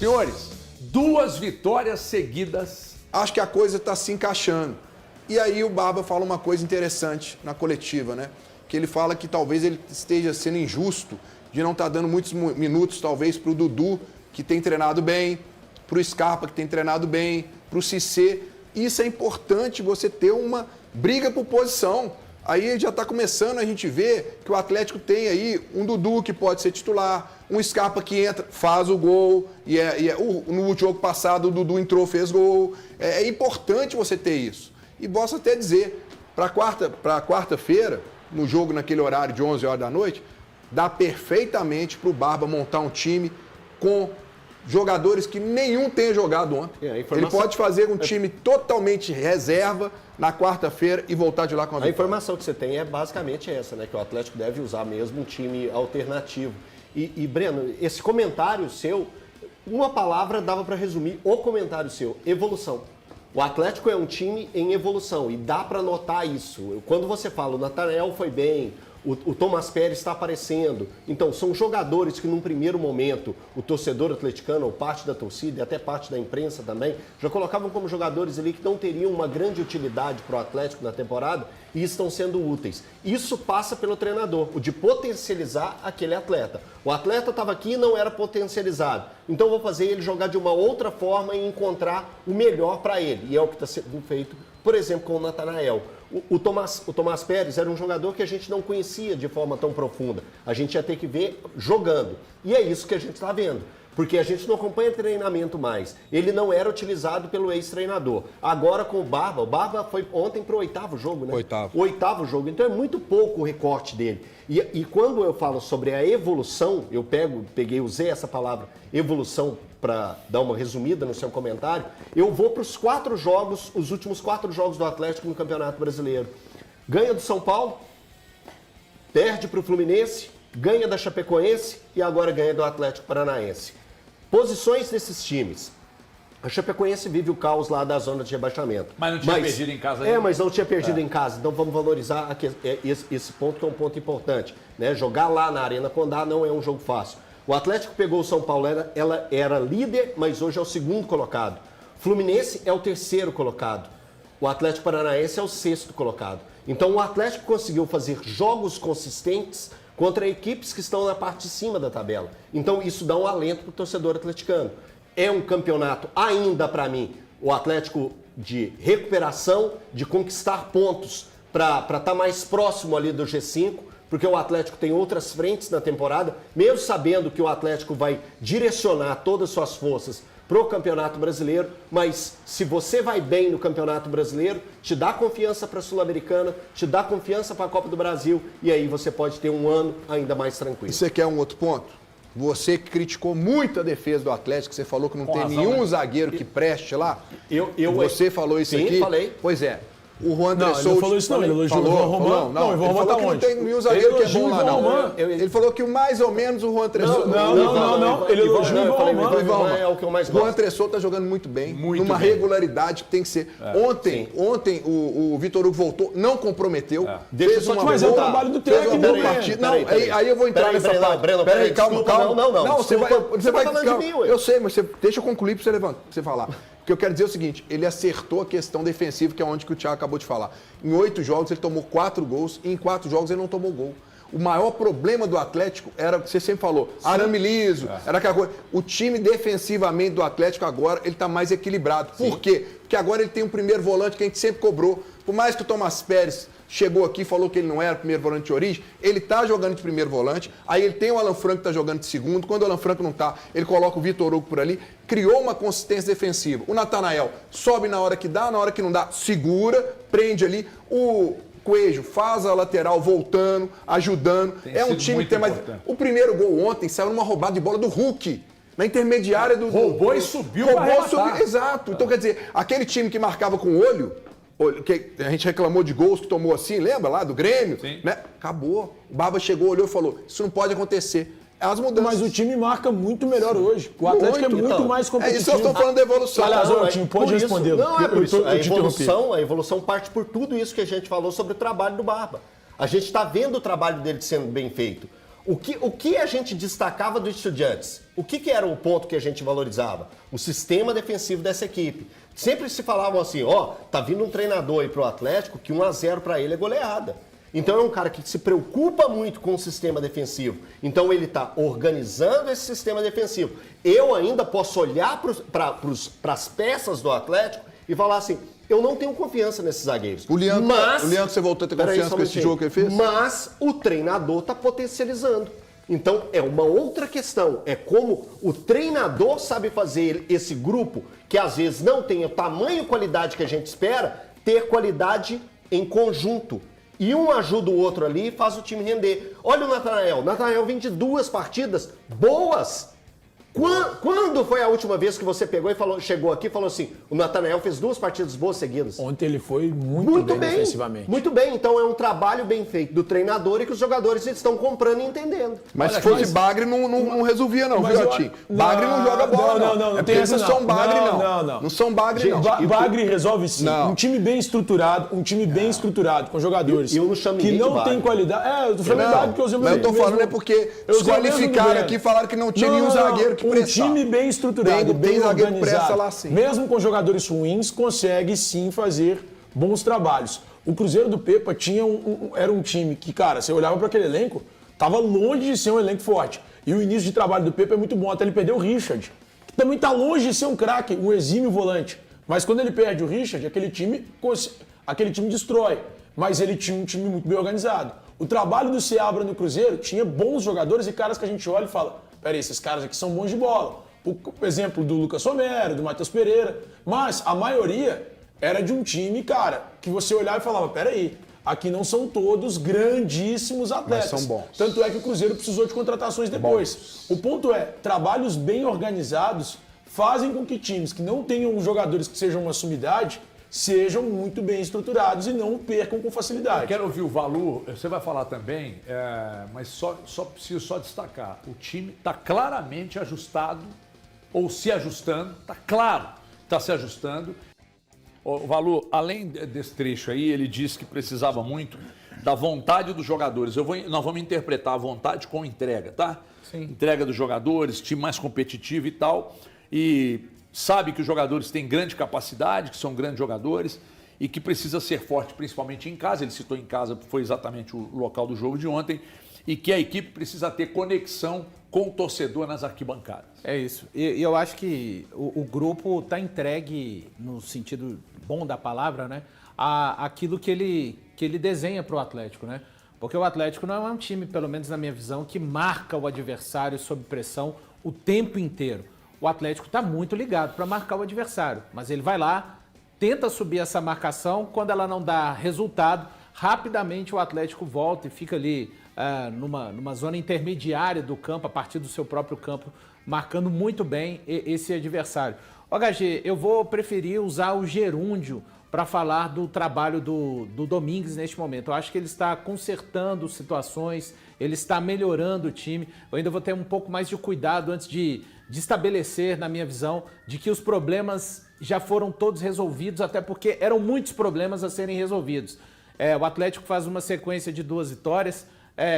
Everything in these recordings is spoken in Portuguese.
Senhores, 2 vitórias seguidas. Acho que a coisa está se encaixando. E aí o Barba fala uma coisa interessante na coletiva, né? Que ele fala que talvez ele esteja sendo injusto de não estar dando muitos minutos, talvez, para o Dudu, que tem treinado bem, para o Scarpa, que tem treinado bem, para o Cissé. Isso é importante, você ter uma briga por posição. Aí já está começando a gente ver que o Atlético tem aí um Dudu que pode ser titular, um Scarpa que entra, faz o gol, no jogo passado o Dudu entrou, fez gol. É importante você ter isso. E posso até dizer, para quarta-feira, no jogo naquele horário de 11 horas da noite, dá perfeitamente para o Barba montar um time com jogadores que nenhum tenha jogado ontem. Ele pode fazer um time totalmente reserva na quarta-feira e voltar de lá com a vitória. A informação que você tem é basicamente essa, né? Que o Atlético deve usar mesmo um time alternativo. E Breno, esse comentário seu, uma palavra dava para resumir o comentário seu: evolução. O Atlético é um time em evolução e dá para notar isso. Quando você fala o Natanael foi bem, o Tomás Pérez está aparecendo. Então, são jogadores que, num primeiro momento, o torcedor atleticano, ou parte da torcida e até parte da imprensa também, já colocavam como jogadores ali que não teriam uma grande utilidade para o Atlético na temporada e estão sendo úteis. Isso passa pelo treinador, o de potencializar aquele atleta. O atleta estava aqui e não era potencializado. Então, eu vou fazer ele jogar de uma outra forma e encontrar o melhor para ele. E é o que está sendo feito, por exemplo, com o Natanael. O Tomás Pérez era um jogador que a gente não conhecia de forma tão profunda. A gente ia ter que ver jogando. E é isso que a gente está vendo. Porque a gente não acompanha treinamento mais. Ele não era utilizado pelo ex-treinador. Agora com o Barba foi ontem para o 8º jogo, né? O 8º jogo. Então é muito pouco o recorte dele. E quando eu falo sobre a evolução, usei essa palavra evolução para dar uma resumida no seu comentário, eu vou para os últimos 4 jogos do Atlético no Campeonato Brasileiro. Ganha do São Paulo, perde para o Fluminense, ganha da Chapecoense e agora ganha do Atlético Paranaense. Posições desses times. A Chapecoense vive o caos lá da zona de rebaixamento. Mas não tinha perdido em casa ainda. Mas não tinha perdido em casa. Então vamos valorizar esse ponto, que é um ponto importante, né? Jogar lá na Arena Condá não é um jogo fácil. O Atlético pegou o São Paulo, ela era líder, mas hoje é o 2º colocado. Fluminense é o 3º colocado. O Atlético Paranaense é o 6º colocado. Então o Atlético conseguiu fazer jogos consistentes contra equipes que estão na parte de cima da tabela. Então isso dá um alento para o torcedor atleticano. É um campeonato ainda, para mim, o Atlético de recuperação, de conquistar pontos para estar mais próximo ali do G5, porque o Atlético tem outras frentes na temporada, mesmo sabendo que o Atlético vai direcionar todas as suas forças para o Campeonato Brasileiro, mas se você vai bem no Campeonato Brasileiro, te dá confiança para a Sul-Americana, te dá confiança para a Copa do Brasil, e aí você pode ter um ano ainda mais tranquilo. E você quer um outro ponto? Você que criticou muito a defesa do Atlético, você falou que não tem nenhum zagueiro que preste lá. Você falou isso aqui? Sim, falei. Pois é. O Juan André Souza... Ele não falou isso não, ele elogiou o Ivan Romano. Não, ele falou que não tem nenhum zagueiro que é bom lá, não. Ele falou que mais ou menos o Juan André Souza... Não. Ele elogiou o Ivan Romano. O Ivan é o que eu mais gosto. gosto. O Juan André Souza tá jogando muito bem, numa regularidade que tem que ser. Ontem o Vitor Hugo voltou, não comprometeu. Mas é o trabalho do técnico, Aí eu vou entrar nessa parte. Peraí, calma. Não, você vai falando de mim, ué. Eu sei, mas deixa eu concluir pra você falar. O que eu quero dizer é o seguinte, ele acertou a questão defensiva, que é onde que o Thiago acabou de falar. Em 8 jogos ele tomou 4 gols e em 4 jogos ele não tomou gol. O maior problema do Atlético era o que você sempre falou, arame liso, era aquela coisa. O time defensivamente do Atlético agora, ele está mais equilibrado. Por quê? Porque agora ele tem um primeiro volante que a gente sempre cobrou. Por mais que o Tomás Pérez chegou aqui e falou que ele não era primeiro volante de origem, ele está jogando de primeiro volante, aí ele tem o Alan Franco que está jogando de segundo, quando o Alan Franco não está, ele coloca o Vitor Hugo por ali, criou uma consistência defensiva. O Natanael sobe na hora que dá, na hora que não dá, segura, prende ali, o Coelho faz a lateral voltando, ajudando, é um time que tem mais... O primeiro gol ontem saiu numa roubada de bola do Hulk, na intermediária do... Roubou e subiu para arrematar. Exato, então quer dizer, aquele time que marcava com o olho, que a gente reclamou de gols que tomou assim, lembra lá do Grêmio? Né? Acabou. O Barba chegou, olhou e falou, isso não pode acontecer. As mudanças. Mas o time marca muito melhor hoje. O Atlético é muito mais competitivo. É isso que eu estou falando da evolução. Aliás, o time pode responder. Não, é por isso. A evolução parte por tudo isso que a gente falou sobre o trabalho do Barba. A gente está vendo o trabalho dele sendo bem feito. O que a gente destacava do Estudiantes? O que era o ponto que a gente valorizava? O sistema defensivo dessa equipe. Sempre se falavam assim, tá vindo um treinador aí pro Atlético que 1-0 para ele é goleada. Então é um cara que se preocupa muito com o sistema defensivo. Então ele está organizando esse sistema defensivo. Eu ainda posso olhar para as peças do Atlético e falar assim, eu não tenho confiança nesses zagueiros. O Leandro que você voltou a ter confiança com esse jogo que ele fez? Mas o treinador está potencializando. Então é uma outra questão. É como o treinador sabe fazer esse grupo, que às vezes não tem o tamanho e qualidade que a gente espera, ter qualidade em conjunto. E um ajuda o outro ali e faz o time render. Olha o Natanael. O Natanael vem de 2 partidas boas. Quando foi a última vez que você pegou e chegou aqui e falou assim, o Natanael fez 2 partidas boas seguidas? Ontem ele foi muito bem defensivamente. Muito bem, então é um trabalho bem feito do treinador e que os jogadores estão comprando e entendendo. Mas se fosse Bagre, não resolvia não, viu, Otinho? Bagre não joga bola, não. Não tem essa não. Não são Bagre, não. Não são Bagre, não. Bagre resolve sim. Não. Um time bem estruturado, com jogadores eu não chamo que não tem qualidade. Eu tô falando Bagre porque eu Mas eu tô falando é porque desqualificaram aqui e falaram que não tinha nenhum zagueiro que prestava. Um time bem estruturado, bem organizado, lá, sim. mesmo com jogadores ruins, consegue sim fazer bons trabalhos. O Cruzeiro do Pepa era um time que, cara, você olhava para aquele elenco, tava longe de ser um elenco forte. E o início de trabalho do Pepa é muito bom, até ele perdeu o Richard, que também tá longe de ser um craque, um exímio volante. Mas quando ele perde o Richard, aquele time destrói. Mas ele tinha um time muito bem organizado. O trabalho do Seabra no Cruzeiro tinha bons jogadores e caras que a gente olha e fala, peraí, esses caras aqui são bons de bola. O exemplo do Lucas Romero, do Matheus Pereira. Mas a maioria era de um time, cara, que você olhava e falava, peraí, aqui não são todos grandíssimos atletas. Mas são bons. Tanto é que o Cruzeiro precisou de contratações depois. Bons. O ponto é, trabalhos bem organizados fazem com que times que não tenham jogadores que sejam uma sumidade sejam muito bem estruturados e não percam com facilidade. Eu quero ouvir o Valu, você vai falar também, mas só preciso destacar. O time está claramente ajustado, ou se ajustando, está claro, está se ajustando. O Valu, além desse trecho aí, ele disse que precisava muito da vontade dos jogadores. Nós vamos interpretar a vontade com entrega, tá? Sim. Entrega dos jogadores, time mais competitivo e tal. E sabe que os jogadores têm grande capacidade, que são grandes jogadores e que precisa ser forte, principalmente em casa. Ele citou em casa, foi exatamente o local do jogo de ontem. E que a equipe precisa ter conexão com o torcedor nas arquibancadas. É isso. E eu acho que o grupo está entregue, no sentido bom da palavra, né, aquilo que ele desenha para o Atlético, né? Porque o Atlético não é um time, pelo menos na minha visão, que marca o adversário sob pressão o tempo inteiro. O Atlético está muito ligado para marcar o adversário, mas ele vai lá, tenta subir essa marcação, quando ela não dá resultado, rapidamente o Atlético volta e fica ali numa zona intermediária do campo, a partir do seu próprio campo, marcando muito bem esse adversário. HG, eu vou preferir usar o gerúndio para falar do trabalho do Domingues neste momento. Eu acho que ele está consertando situações, ele está melhorando o time. Eu ainda vou ter um pouco mais de cuidado antes de estabelecer, na minha visão, de que os problemas já foram todos resolvidos, até porque eram muitos problemas a serem resolvidos. O Atlético faz uma sequência de 2 vitórias,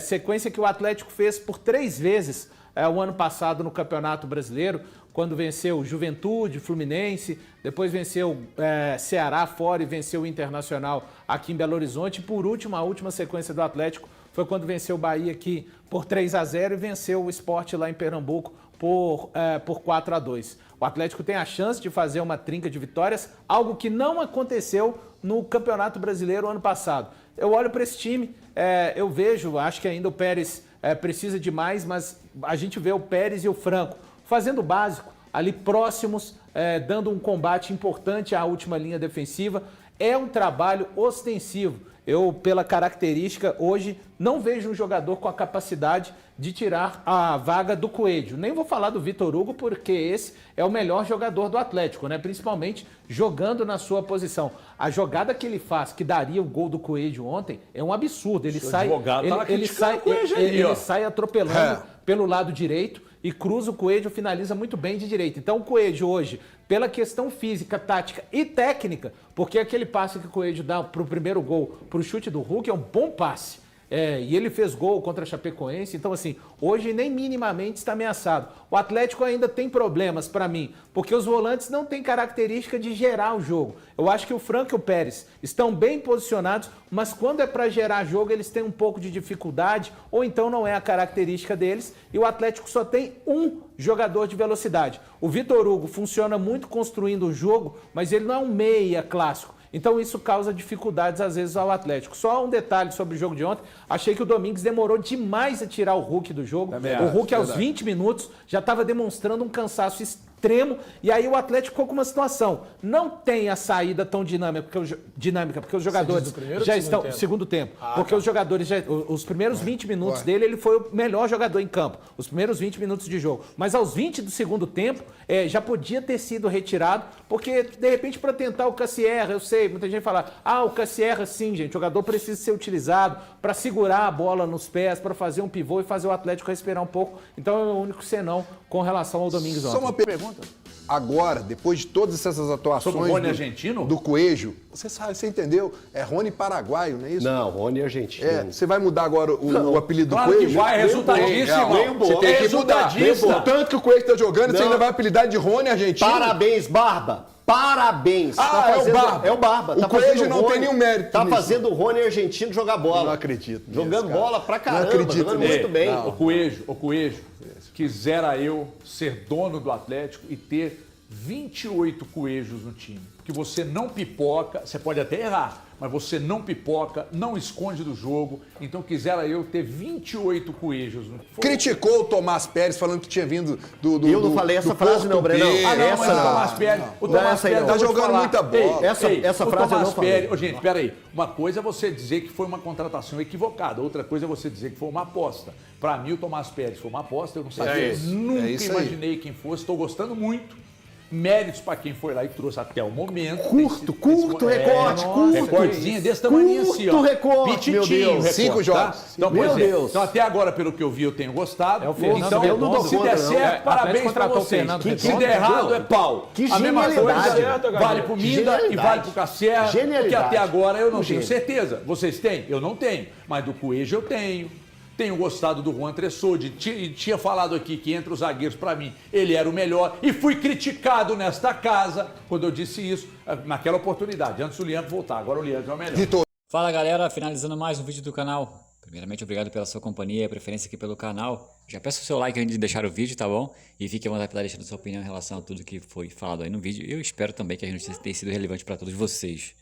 sequência que o Atlético fez por 3 vezes o ano passado no Campeonato Brasileiro, quando venceu Juventude, Fluminense, depois venceu Ceará fora e venceu o Internacional aqui em Belo Horizonte. E por último, a última sequência do Atlético foi quando venceu o Bahia aqui por 3-0 e venceu o Sport lá em Pernambuco por 4-2. O Atlético tem a chance de fazer uma trinca de vitórias, algo que não aconteceu no Campeonato Brasileiro ano passado. Eu olho para esse time, eu vejo, acho que ainda o Pérez precisa de mais, mas a gente vê o Pérez e o Franco fazendo o básico, ali próximos, dando um combate importante à última linha defensiva. É um trabalho ostensivo. Eu, pela característica, hoje não vejo um jogador com a capacidade de tirar a vaga do Coelho. Nem vou falar do Vitor Hugo, porque esse é o melhor jogador do Atlético, né? Principalmente jogando na sua posição. A jogada que ele faz, que daria o gol do Coelho ontem, é um absurdo. Ele sai atropelando pelo lado direito e cruza o Coelho, finaliza muito bem de direita. Então o Coelho hoje, pela questão física, tática e técnica, porque aquele passe que o Coelho dá para o primeiro gol, para o chute do Hulk, é um bom passe. E ele fez gol contra a Chapecoense, então assim, hoje nem minimamente está ameaçado. O Atlético ainda tem problemas para mim, porque os volantes não têm característica de gerar o jogo. Eu acho que o Franco e o Pérez estão bem posicionados, mas quando é para gerar jogo eles têm um pouco de dificuldade, ou então não é a característica deles, e o Atlético só tem um jogador de velocidade. O Vitor Hugo funciona muito construindo o jogo, mas ele não é um meia clássico. Então isso causa dificuldades às vezes ao Atlético. Só um detalhe sobre o jogo de ontem, achei que o Domingues demorou demais a tirar o Hulk do jogo. O Hulk aos 20 minutos já estava demonstrando um cansaço extremo, e aí o Atlético ficou com uma situação. Não tem a saída tão dinâmica, porque os jogadores já estão... Segundo tempo. Porque os jogadores os primeiros 20 minutos dele, ele foi o melhor jogador em campo. Os primeiros 20 minutos de jogo. Mas aos 20 do segundo tempo, já podia ter sido retirado, porque de repente para tentar o Cassierra, eu sei, muita gente fala, o Cassierra sim, gente, o jogador precisa ser utilizado para segurar a bola nos pés, para fazer um pivô e fazer o Atlético respirar um pouco. Então é o único senão com relação ao Domingues ontem. Só uma pergunta. Agora, depois de todas essas atuações sobre o Rony argentino? Do Coelho, você entendeu? É Rony paraguaio, não é isso? Não, Rony argentino. Você vai mudar agora o apelido claro do Coelho? Que vai, resultadíssimo. Você tem que mudar. Resultadista. Tanto que o Coelho está jogando, você ainda vai apelidar de Rony argentino? Parabéns, Barba! Parabéns! É o Barba. É o Barba. O Coelho não tem nenhum mérito Tá nisso. fazendo o Rony argentino jogar bola. Não acredito nisso, Jogando cara. bola pra caramba, Não acredito jogando nisso. muito bem. O Coelho, quisera eu ser dono do Atlético e ter 28 coelhos no time. Porque você não pipoca, você pode até errar, mas você não pipoca, não esconde do jogo. Então quisera eu ter 28 coelhos. Criticou o Tomás Pérez falando que tinha vindo do Eu não falei essa frase não, Brenão. Mas o Tomás Pérez... O Tomás Pérez tá jogando muita bola. Essa frase eu não falei. Gente, peraí. Uma coisa é você dizer que foi uma contratação equivocada. Outra coisa é você dizer que foi uma aposta. Para mim, o Tomás Pérez foi uma aposta. Eu não sabia. Nunca imaginei quem fosse. Estou gostando muito. Méritos para quem foi lá e trouxe até o momento. Curto recorte, recortezinho desse tamanho assim, ó. Curto recorte, meu Deus. Recorte, 5 jogos. Tá? Então, Meu Deus. Então, até agora, pelo que eu vi, eu tenho gostado. Fernando Então, Redondo, se der certo, não. parabéns para Contratou o vocês. Fernando Se Redondo. der errado, é pau. Que A mesma genialidade. coisa vale pro Minda e vale pro Cassierra, porque Genialidade. até agora eu não tenho Gênio. certeza. Vocês têm? Eu não tenho. Mas do Coelho eu tenho. Tenho gostado do Juan Tressode, tinha falado aqui que entre os zagueiros, para mim, ele era o melhor e fui criticado nesta casa quando eu disse isso, naquela oportunidade, antes do Leandro voltar. Agora o Leandro é o melhor. Vitor. Fala galera, finalizando mais um vídeo do canal. Primeiramente, obrigado pela sua companhia e preferência aqui pelo canal. Já peço o seu like antes de deixar o vídeo, tá bom? E fique à vontade para deixar a sua opinião em relação a tudo que foi falado aí no vídeo. Eu espero também que a notícia tenha sido relevante para todos vocês.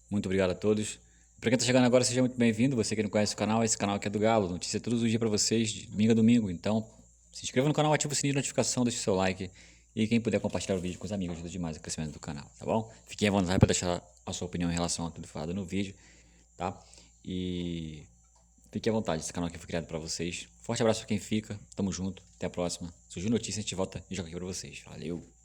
Muito obrigado a todos. Para quem está chegando agora, seja muito bem-vindo. Você que não conhece o canal, esse canal aqui é do Galo. Notícia todos os dias para vocês, de domingo a domingo. Então, se inscreva no canal, ative o sininho de notificação, deixe o seu like. E quem puder compartilhar o vídeo com os amigos, ajuda demais o crescimento do canal, tá bom? Fiquem à vontade para deixar a sua opinião em relação a tudo falado no vídeo, tá? E fiquem à vontade, esse canal aqui foi criado para vocês. Forte abraço para quem fica, tamo junto, até a próxima. Surgiu notícia, a gente volta e joga aqui para vocês. Valeu!